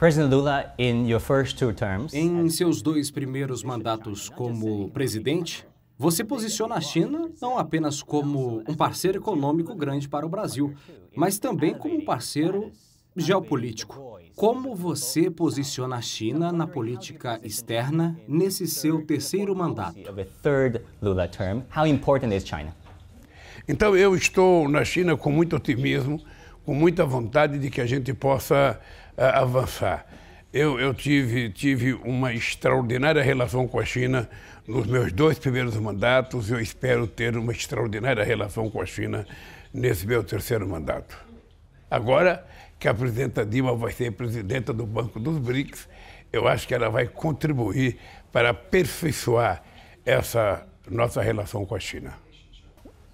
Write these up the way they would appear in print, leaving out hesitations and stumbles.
President Lula, in your first two terms, Em seus 2 primeiros mandatos como presidente, você posiciona a China não apenas como um parceiro econômico grande para o Brasil, mas também como um parceiro geopolítico. Como você posiciona a China na política externa nesse seu terceiro mandato? of the third Lula term, how important is China? Então, eu estou na China com muito otimismo, com muita vontade de que a gente possa avançar. Eu tive uma extraordinária relação com a China nos meus 2 primeiros mandatos e eu espero ter uma extraordinária relação com a China nesse meu terceiro mandato. Agora que a presidenta Dilma vai ser presidenta do Banco dos BRICS, eu acho que ela vai contribuir para aperfeiçoar essa nossa relação com a China.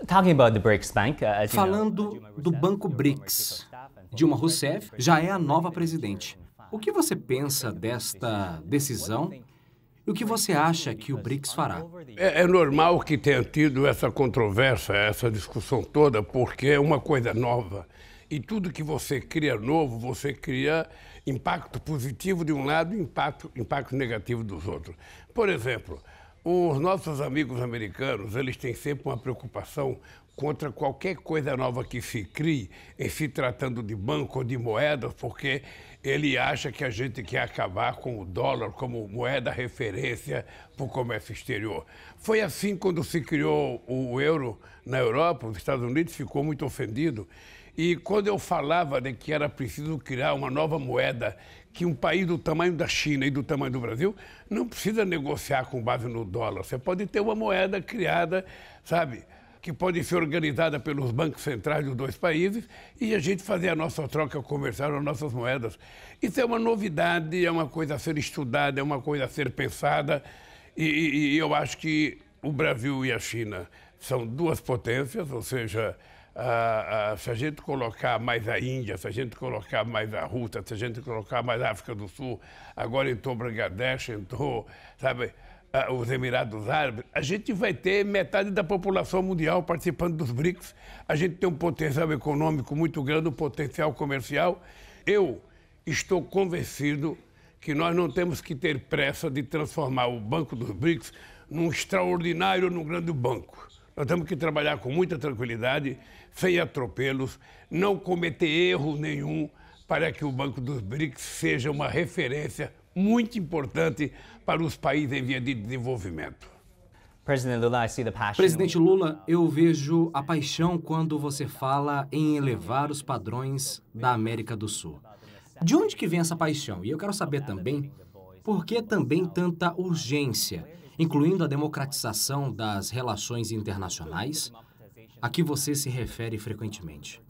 Talking about the BRICS Bank, as you know, Falando do Banco BRICS, Dilma Rousseff já é a nova presidente. O que você pensa desta decisão e o que você acha que o BRICS fará? É normal que tenha tido essa controvérsia, essa discussão toda, porque é uma coisa nova. E tudo que você cria novo, você cria impacto positivo de um lado e impacto negativo dos outros. Por exemplo, os nossos amigos americanos, eles têm sempre uma preocupação contra qualquer coisa nova que se crie em se tratando de banco ou de moedas, porque ele acha que a gente quer acabar com o dólar como moeda referência para o comércio exterior. Foi assim quando se criou o euro na Europa, os Estados Unidos ficou muito ofendido. E quando eu falava de que era preciso criar uma nova moeda, que um país do tamanho da China e do tamanho do Brasil não precisa negociar com base no dólar. Você pode ter uma moeda criada, sabe, que pode ser organizada pelos bancos centrais dos 2 países e a gente fazer a nossa troca comercial, as nossas moedas. Isso é uma novidade, é uma coisa a ser estudada, é uma coisa a ser pensada e eu acho que o Brasil e a China são 2 potências, ou seja, se a gente colocar mais a Índia, se a gente colocar mais a Rússia, se a gente colocar mais a África do Sul, agora entrou Bangladesh, entrou, sabe, os Emirados Árabes, a gente vai ter metade da população mundial participando dos BRICS. A gente tem um potencial econômico muito grande, um potencial comercial. Eu estou convencido que nós não temos que ter pressa de transformar o Banco dos BRICS num extraordinário, num grande banco. Nós temos que trabalhar com muita tranquilidade, sem atropelos, não cometer erro nenhum para que o Banco dos BRICS seja uma referência muito importante para os países em via de desenvolvimento. President Lula, I see the passion. Presidente Lula, eu vejo a paixão quando você fala em elevar os padrões da América do Sul. De onde que vem essa paixão? E eu quero saber também por que também tanta urgência, incluindo a democratização das relações internacionais, a que você se refere frequentemente.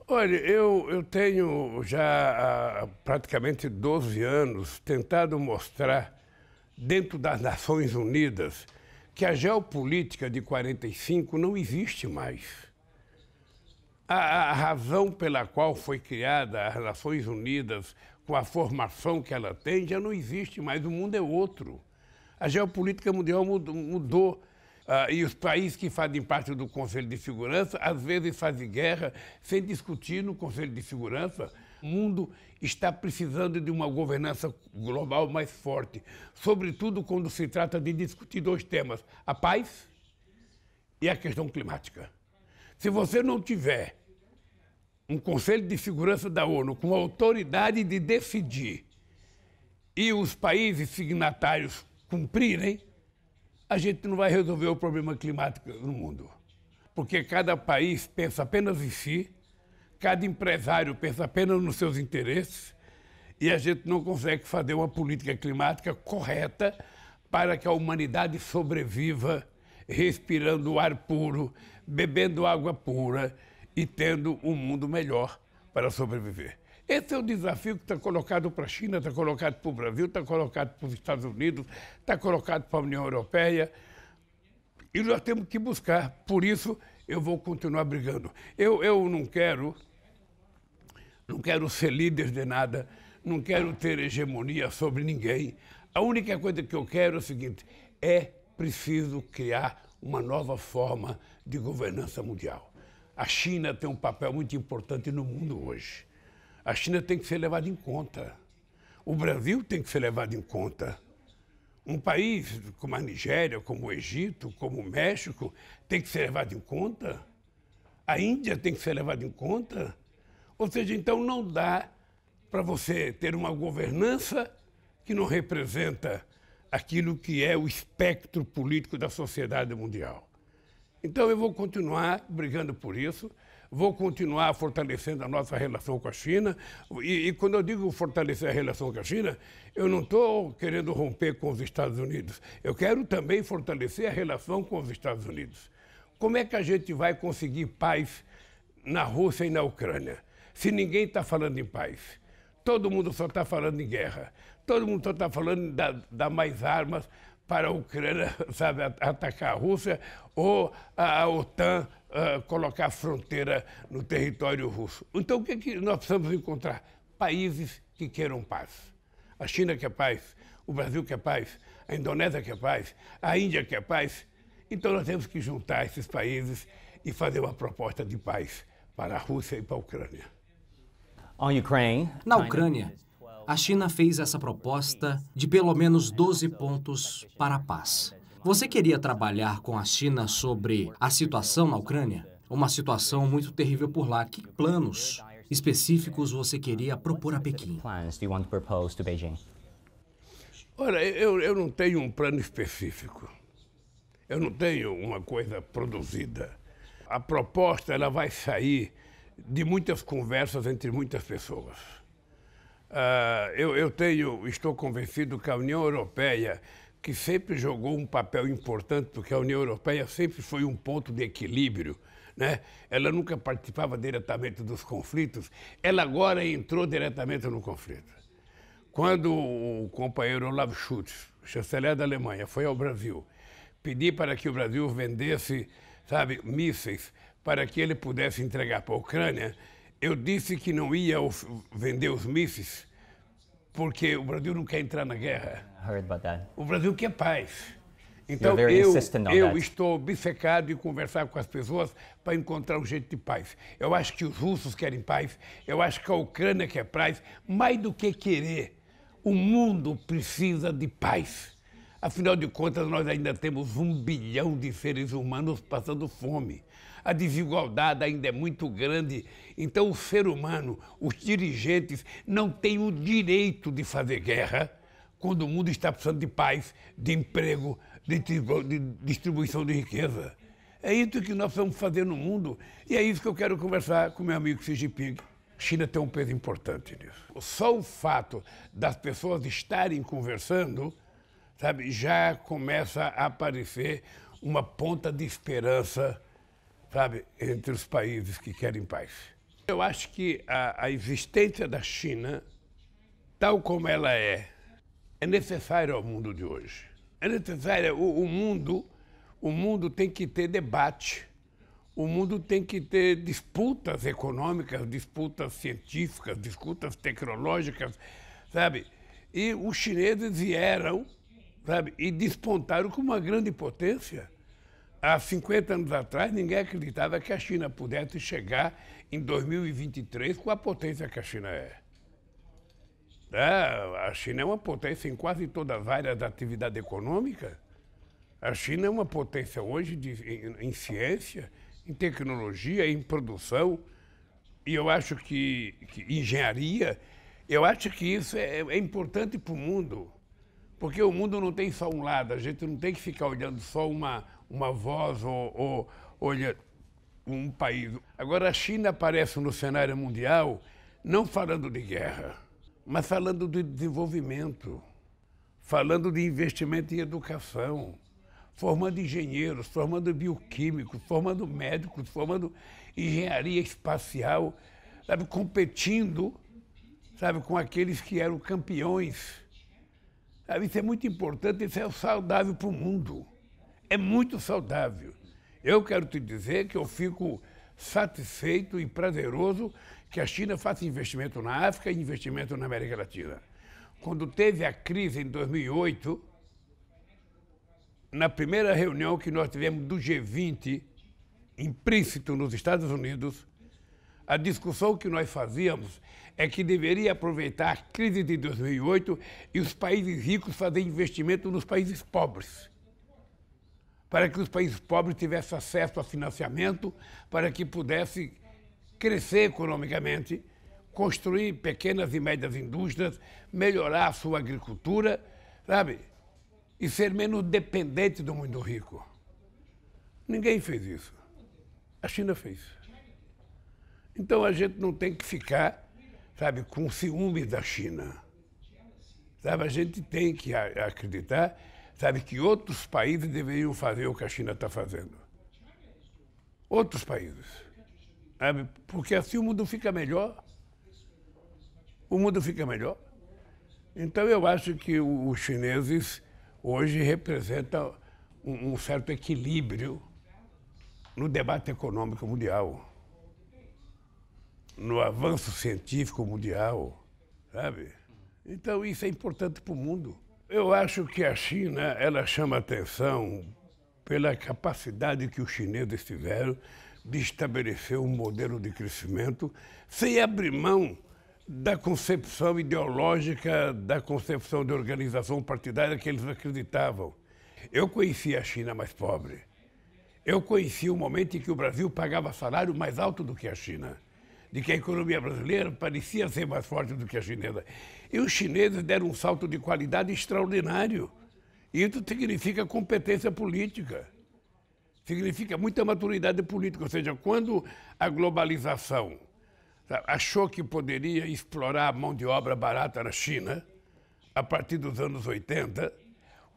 Olha, eu tenho já há praticamente 12 anos tentado mostrar, dentro das Nações Unidas, que a geopolítica de 45 não existe mais. A razão pela qual foi criada as Nações Unidas, com a formação que ela tem, já não existe mais, o mundo é outro. A geopolítica mundial mudou. E os países que fazem parte do Conselho de Segurança, às vezes fazem guerra sem discutir no Conselho de Segurança. O mundo está precisando de uma governança global mais forte, sobretudo quando se trata de discutir 2 temas, a paz e a questão climática. Se você não tiver um Conselho de Segurança da ONU com a autoridade de decidir e os países signatários cumprirem, a gente não vai resolver o problema climático no mundo. Porque cada país pensa apenas em si, cada empresário pensa apenas nos seus interesses e a gente não consegue fazer uma política climática correta para que a humanidade sobreviva respirando ar puro, bebendo água pura e tendo um mundo melhor para sobreviver. Esse é o desafio que está colocado para a China, está colocado para o Brasil, está colocado para os Estados Unidos, está colocado para a União Europeia. E nós temos que buscar. Por isso, eu vou continuar brigando. Eu não quero ser líder de nada, não quero ter hegemonia sobre ninguém. A única coisa que eu quero é o seguinte, é preciso criar uma nova forma de governança mundial. A China tem um papel muito importante no mundo hoje. A China tem que ser levada em conta. O Brasil tem que ser levado em conta. Um país como a Nigéria, como o Egito, como o México, tem que ser levado em conta. A Índia tem que ser levada em conta. Ou seja, então não dá para você ter uma governança que não representa aquilo que é o espectro político da sociedade mundial. Então eu vou continuar brigando por isso, vou continuar fortalecendo a nossa relação com a China. E quando eu digo fortalecer a relação com a China, eu não estou querendo romper com os Estados Unidos. Eu quero também fortalecer a relação com os Estados Unidos. Como é que a gente vai conseguir paz na Rússia e na Ucrânia, se ninguém está falando em paz? Todo mundo só está falando em guerra. Todo mundo só está falando de dar mais armas para a Ucrânia, sabe, atacar a Rússia, ou a OTAN colocar a fronteira no território russo. Então, o que é que nós precisamos encontrar? Países que queiram paz. A China quer paz, o Brasil quer paz, a Indonésia quer paz, a Índia quer paz. Então, nós temos que juntar esses países e fazer uma proposta de paz para a Rússia e para a Ucrânia. Na Ucrânia, a China fez essa proposta de pelo menos 12 pontos para a paz. Você queria trabalhar com a China sobre a situação na Ucrânia? Uma situação muito terrível por lá. Que planos específicos você queria propor a Pequim? Olha, eu não tenho um plano específico. Eu não tenho uma coisa produzida. A proposta ela vai sair de muitas conversas entre muitas pessoas. Estou convencido que a União Europeia, que sempre jogou um papel importante, porque a União Europeia sempre foi um ponto de equilíbrio, né? Ela nunca participava diretamente dos conflitos, ela agora entrou diretamente no conflito. Quando o companheiro Olaf Scholz, chanceler da Alemanha, foi ao Brasil, pedir para que o Brasil vendesse, sabe, mísseis para que ele pudesse entregar para a Ucrânia, eu disse que não ia vender os mísseis porque o Brasil não quer entrar na guerra. O Brasil quer paz. Então eu estou obcecado em conversar com as pessoas para encontrar um jeito de paz. Eu acho que os russos querem paz, eu acho que a Ucrânia quer paz, mais do que querer. O mundo precisa de paz. Afinal de contas, nós ainda temos 1 bilhão de seres humanos passando fome. A desigualdade ainda é muito grande. Então, o ser humano, os dirigentes, não têm o direito de fazer guerra quando o mundo está precisando de paz, de emprego, de distribuição de riqueza. É isso que nós precisamos fazer no mundo. E é isso que eu quero conversar com meu amigo Xi Jinping. A China tem um peso importante nisso. Só o fato das pessoas estarem conversando, sabe, já começa a aparecer uma ponta de esperança, sabe, entre os países que querem paz. Eu acho que a existência da China, tal como ela é necessária ao mundo de hoje. É necessária. O mundo tem que ter debate. O mundo tem que ter disputas econômicas, disputas científicas, disputas tecnológicas, sabe? E os chineses vieram, sabe, e despontaram como uma grande potência. Há 50 anos atrás, ninguém acreditava que a China pudesse chegar em 2023 com a potência que a China é. A China é uma potência em quase todas as áreas da atividade econômica. A China é uma potência hoje em ciência, em tecnologia, em produção. E eu acho que engenharia, eu acho que isso é importante para o mundo. Porque o mundo não tem só um lado, a gente não tem que ficar olhando só uma voz ou olhando um país. Agora, a China aparece no cenário mundial não falando de guerra, mas falando de desenvolvimento, falando de investimento em educação, formando engenheiros, formando bioquímicos, formando médicos, formando engenharia espacial, sabe, competindo, sabe, com aqueles que eram campeões. Sabe, isso é muito importante, isso é saudável para o mundo. É muito saudável. Eu quero te dizer que eu fico satisfeito e prazeroso que a China faça investimento na África e investimento na América Latina. Quando teve a crise em 2008, na primeira reunião que nós tivemos do G20, implícito nos Estados Unidos, A discussão que nós fazíamos é que deveria aproveitar a crise de 2008 e os países ricos fazer investimento nos países pobres, para que os países pobres tivessem acesso a financiamento, para que pudessem crescer economicamente, construir pequenas e médias indústrias, melhorar a sua agricultura, sabe? E ser menos dependente do mundo rico. Ninguém fez isso. A China fez. Então a gente não tem que ficar, sabe, com ciúme da China. Sabe, a gente tem que acreditar, sabe, que outros países deveriam fazer o que a China está fazendo. Outros países. Sabe? Porque assim o mundo fica melhor. O mundo fica melhor. Então eu acho que os chineses hoje representam um certo equilíbrio no debate econômico mundial, no avanço científico mundial, sabe? Então isso é importante para o mundo. Eu acho que a China, ela chama atenção pela capacidade que os chineses tiveram de estabelecer um modelo de crescimento sem abrir mão da concepção ideológica, da concepção de organização partidária que eles acreditavam. Eu conheci a China mais pobre. Eu conheci o momento em que o Brasil pagava salário mais alto do que a China, de que a economia brasileira parecia ser mais forte do que a chinesa. E os chineses deram um salto de qualidade extraordinário. E isso significa competência política, significa muita maturidade política. Ou seja, quando a globalização achou que poderia explorar a mão de obra barata na China, a partir dos anos 80,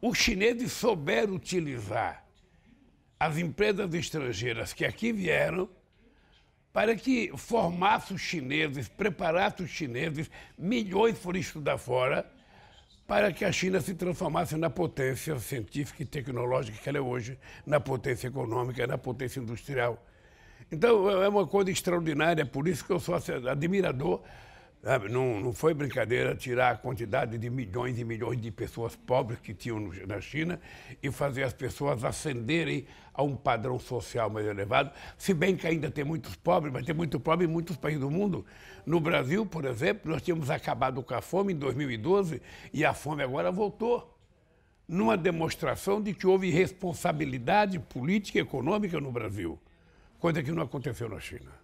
os chineses souberam utilizar as empresas estrangeiras que aqui vieram para que formasse os chineses, preparasse os chineses, milhões foram estudar fora, para que a China se transformasse na potência científica e tecnológica que ela é hoje, na potência econômica, na potência industrial. Então, é uma coisa extraordinária, por isso que eu sou admirador. Sabe? Não foi brincadeira tirar a quantidade de milhões e milhões de pessoas pobres que tinham na China e fazer as pessoas ascenderem a um padrão social mais elevado, se bem que ainda tem muitos pobres, mas tem muito pobre em muitos países do mundo. No Brasil, por exemplo, nós tínhamos acabado com a fome em 2012 e a fome agora voltou, numa demonstração de que houve responsabilidade política e econômica no Brasil, coisa que não aconteceu na China.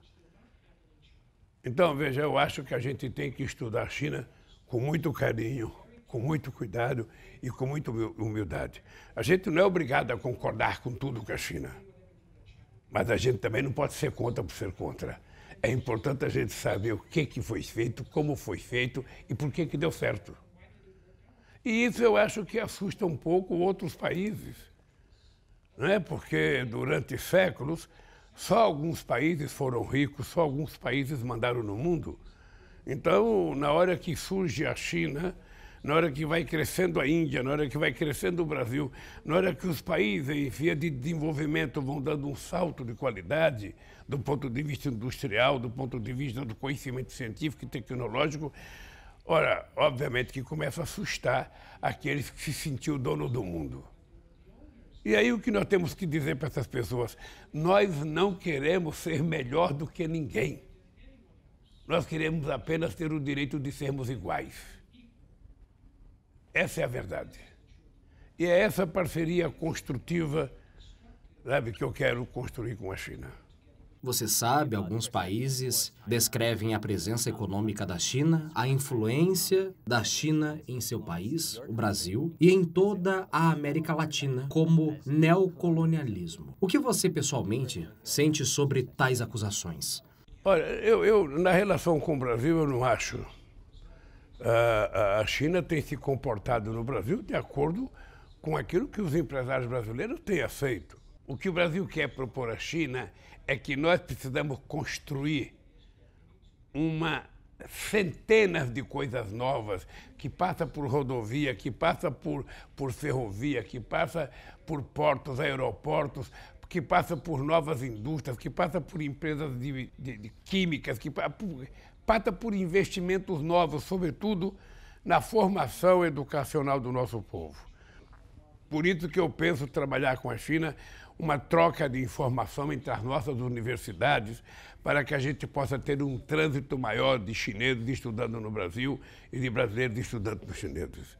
Então, veja, eu acho que a gente tem que estudar a China com muito carinho, com muito cuidado e com muita humildade. A gente não é obrigado a concordar com tudo com a China, mas a gente também não pode ser contra por ser contra. É importante a gente saber o que foi feito, como foi feito e por que deu certo. E isso eu acho que assusta um pouco outros países, né? Porque durante séculos só alguns países foram ricos, só alguns países mandaram no mundo. Então, na hora que surge a China, na hora que vai crescendo a Índia, na hora que vai crescendo o Brasil, na hora que os países em via de desenvolvimento vão dando um salto de qualidade, do ponto de vista industrial, do ponto de vista do conhecimento científico e tecnológico, ora, obviamente que começa a assustar aqueles que se sentiam dono do mundo. E aí o que nós temos que dizer para essas pessoas? Nós não queremos ser melhor do que ninguém. Nós queremos apenas ter o direito de sermos iguais. Essa é a verdade. E é essa parceria construtiva, sabe, que eu quero construir com a China. Você sabe, alguns países descrevem a presença econômica da China, a influência da China em seu país, o Brasil, e em toda a América Latina como neocolonialismo. O que você, pessoalmente, sente sobre tais acusações? Olha, eu na relação com o Brasil, eu não acho. A China tem se comportado no Brasil de acordo com aquilo que os empresários brasileiros têm aceito. O que o Brasil quer propor à China é que nós precisamos construir centenas de coisas novas, que passa por rodovia, que passa por ferrovia, que passa por portos, aeroportos, que passa por novas indústrias, que passa por empresas de químicas, que passa por investimentos novos, sobretudo na formação educacional do nosso povo. Por isso que eu penso trabalhar com a China uma troca de informação entre as nossas universidades para que a gente possa ter um trânsito maior de chineses estudando no Brasil e de brasileiros estudando nos chineses.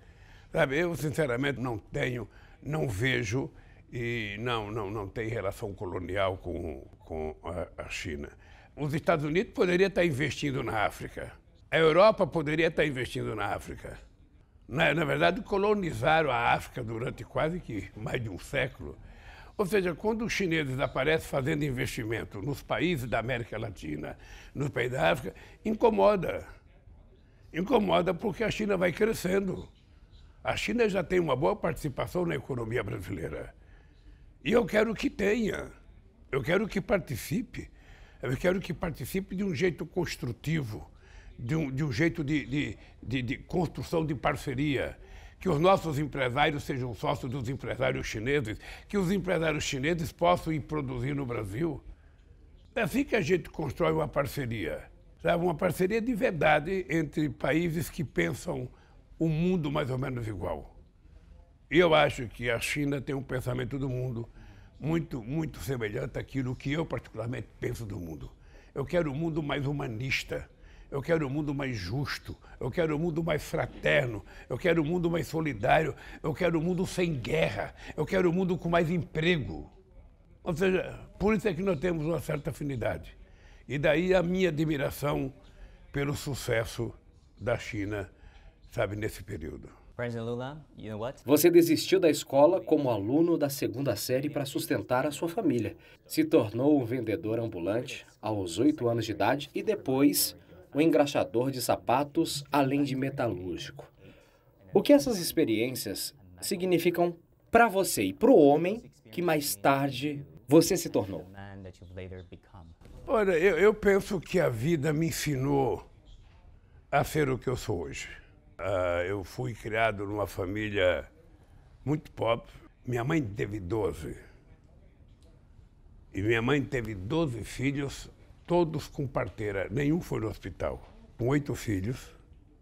Sabe, eu, sinceramente, não vejo e não tem relação colonial com a China. Os Estados Unidos poderiam estar investindo na África. A Europa poderia estar investindo na África. Na verdade, colonizaram a África durante quase que mais de um século. Ou seja, quando os chineses aparecem fazendo investimento nos países da América Latina, nos países da África, incomoda. Incomoda porque a China vai crescendo. A China já tem uma boa participação na economia brasileira. E eu quero que tenha. Eu quero que participe. Eu quero que participe de um jeito construtivo, de um jeito de construção de parceria. Que os nossos empresários sejam sócios dos empresários chineses, que os empresários chineses possam ir produzir no Brasil. É assim que a gente constrói uma parceria, sabe? Uma parceria de verdade entre países que pensam o mundo mais ou menos igual. E eu acho que a China tem um pensamento do mundo muito semelhante àquilo que eu particularmente penso do mundo. Eu quero um mundo mais humanista. Eu quero um mundo mais justo, eu quero um mundo mais fraterno, eu quero um mundo mais solidário, eu quero um mundo sem guerra, eu quero um mundo com mais emprego. Ou seja, por isso é que nós temos uma certa afinidade. E daí a minha admiração pelo sucesso da China, sabe, nesse período. President Lula, you know what? Você desistiu da escola como aluno da 2ª série para sustentar a sua família. Se tornou um vendedor ambulante aos 8 anos de idade e depois um engraxador de sapatos, além de metalúrgico. O que essas experiências significam para você e para o homem que mais tarde você se tornou? Olha, eu penso que a vida me ensinou a ser o que eu sou hoje. Eu fui criado numa família muito pobre. Minha mãe teve 12. E minha mãe teve 12 filhos, todos com parteira. Nenhum foi no hospital. Com 8 filhos,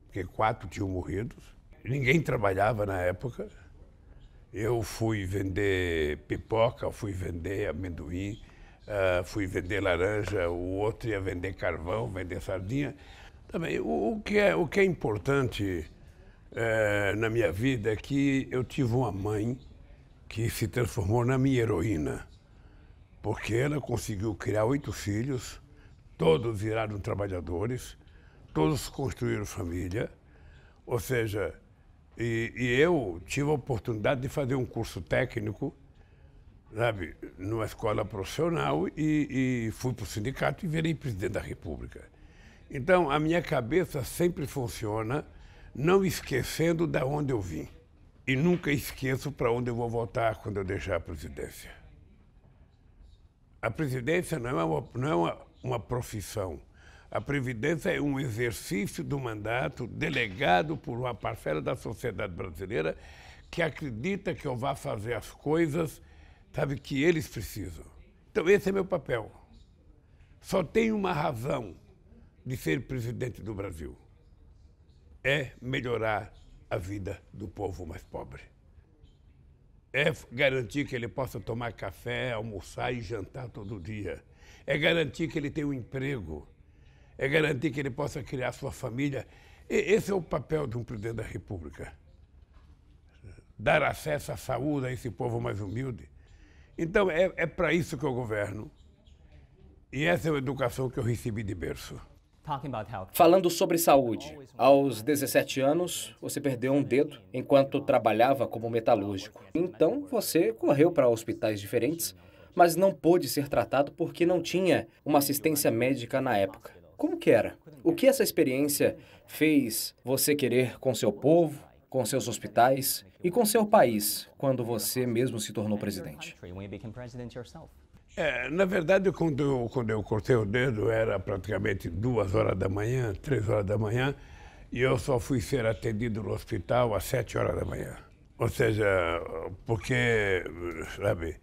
porque 4 tinham morrido. Ninguém trabalhava na época. Eu fui vender pipoca, fui vender amendoim, fui vender laranja, o outro ia vender carvão, vender sardinha. Também, o que é importante na minha vida é que eu tive uma mãe que se transformou na minha heroína, porque ela conseguiu criar 8 filhos, todos viraram trabalhadores, todos construíram família, ou seja, e eu tive a oportunidade de fazer um curso técnico, sabe, numa escola profissional e fui para o sindicato e virei presidente da República. Então, a minha cabeça sempre funciona não esquecendo de onde eu vim. E nunca esqueço para onde eu vou voltar quando eu deixar a presidência. A presidência não é uma profissão. A presidência é um exercício do mandato delegado por uma parcela da sociedade brasileira que acredita que eu vá fazer as coisas, sabe, que eles precisam. Então, esse é meu papel. Só tem uma razão de ser presidente do Brasil. É melhorar a vida do povo mais pobre. É garantir que ele possa tomar café, almoçar e jantar todo dia. É garantir que ele tenha um emprego. É garantir que ele possa criar sua família. Esse é o papel de um presidente da República. Dar acesso à saúde a esse povo mais humilde. Então, é para isso que eu governo. E essa é a educação que eu recebi de berço. Falando sobre saúde, aos 17 anos, você perdeu um dedo enquanto trabalhava como metalúrgico. Então, você correu para hospitais diferentes, mas não pôde ser tratado porque não tinha uma assistência médica na época. Como que era? O que essa experiência fez você querer com seu povo, com seus hospitais e com seu país, quando você mesmo se tornou presidente? Na verdade, quando eu cortei o dedo, era praticamente 2 horas da manhã, 3 horas da manhã, e eu só fui ser atendido no hospital às 7 horas da manhã. Ou seja, porque, sabe,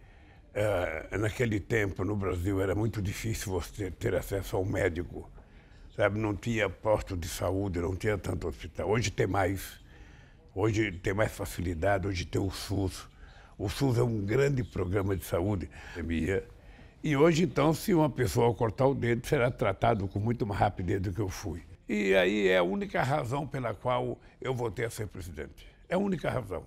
naquele tempo, no Brasil, era muito difícil você ter acesso ao médico, sabe? Não tinha posto de saúde, não tinha tanto hospital. Hoje tem mais facilidade, hoje tem o SUS, O SUS é um grande programa de saúde. E hoje, então, se uma pessoa cortar o dedo, será tratado com muito mais rapidez do que eu fui. E aí é a única razão pela qual eu voltei a ser presidente. É a única razão.